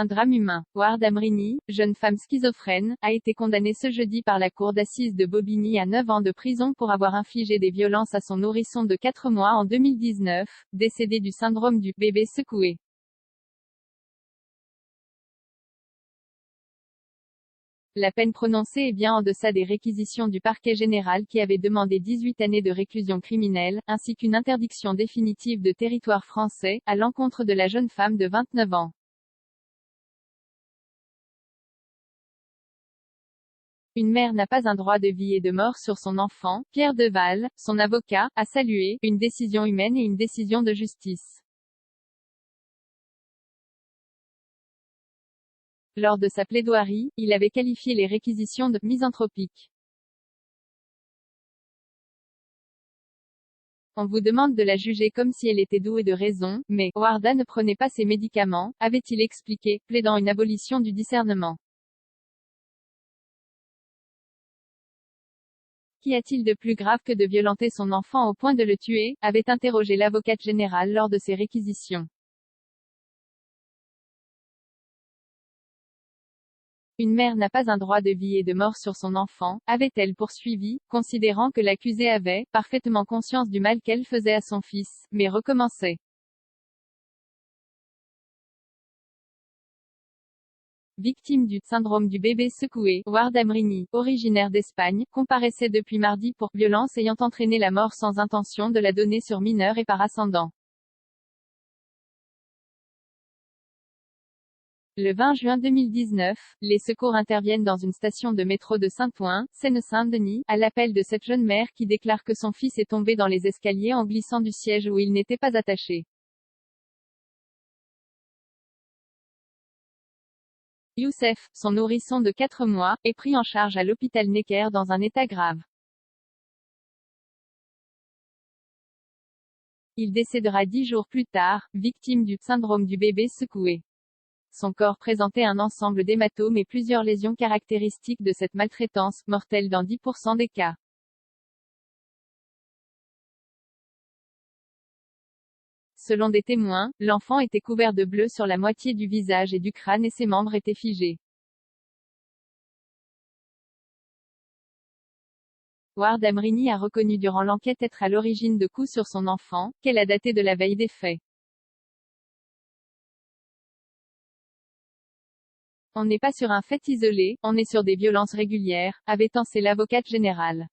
Un drame humain. Ward Amrini, jeune femme schizophrène, a été condamnée ce jeudi par la cour d'assises de Bobigny à 9 ans de prison pour avoir infligé des violences à son nourrisson de 4 mois en 2019, décédé du syndrome du bébé secoué. La peine prononcée est bien en deçà des réquisitions du parquet général qui avait demandé 18 années de réclusion criminelle, ainsi qu'une interdiction définitive de territoire français, à l'encontre de la jeune femme de 29 ans. Une mère n'a pas un droit de vie et de mort sur son enfant. Pierre Deval, son avocat, a salué « une décision humaine et une décision de justice ». Lors de sa plaidoirie, il avait qualifié les réquisitions de « misanthropiques ». On vous demande de la juger comme si elle était douée de raison, mais Warda ne prenait pas ses médicaments, avait-il expliqué, plaidant une abolition du discernement. Qu'y a-t-il de plus grave que de violenter son enfant au point de le tuer, avait interrogé l'avocate générale lors de ses réquisitions. Une mère n'a pas un droit de vie et de mort sur son enfant, avait-elle poursuivi, considérant que l'accusée avait parfaitement conscience du mal qu'elle faisait à son fils, mais recommençait. Victime du syndrome du bébé secoué, Ward Amrini, originaire d'Espagne, comparaissait depuis mardi pour violence ayant entraîné la mort sans intention de la donner sur mineur et par ascendant. Le 20 juin 2019, les secours interviennent dans une station de métro de Saint-Ouen, Seine-Saint-Denis, à l'appel de cette jeune mère qui déclare que son fils est tombé dans les escaliers en glissant du siège où il n'était pas attaché. Youssef, son nourrisson de 4 mois, est pris en charge à l'hôpital Necker dans un état grave. Il décédera 10 jours plus tard, victime du syndrome du bébé secoué. Son corps présentait un ensemble d'hématomes et plusieurs lésions caractéristiques de cette maltraitance, mortelle dans 10% des cas. Selon des témoins, l'enfant était couvert de bleu sur la moitié du visage et du crâne et ses membres étaient figés. Ward Amrini a reconnu durant l'enquête être à l'origine de coups sur son enfant, qu'elle a daté de la veille des faits. On n'est pas sur un fait isolé, on est sur des violences régulières, avait pensé l'avocate générale.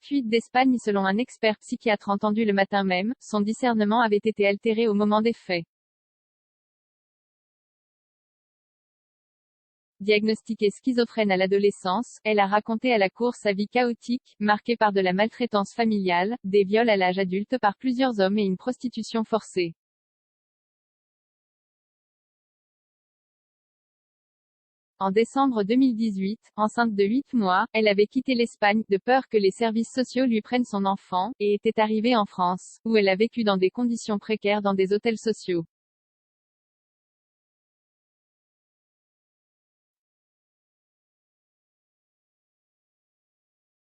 Fuite d'Espagne. Selon un expert psychiatre entendu le matin même, son discernement avait été altéré au moment des faits. Diagnostiquée schizophrène à l'adolescence, elle a raconté à la cour sa vie chaotique, marquée par de la maltraitance familiale, des viols à l'âge adulte par plusieurs hommes et une prostitution forcée. En décembre 2018, enceinte de 8 mois, elle avait quitté l'Espagne, de peur que les services sociaux lui prennent son enfant, et était arrivée en France, où elle a vécu dans des conditions précaires dans des hôtels sociaux.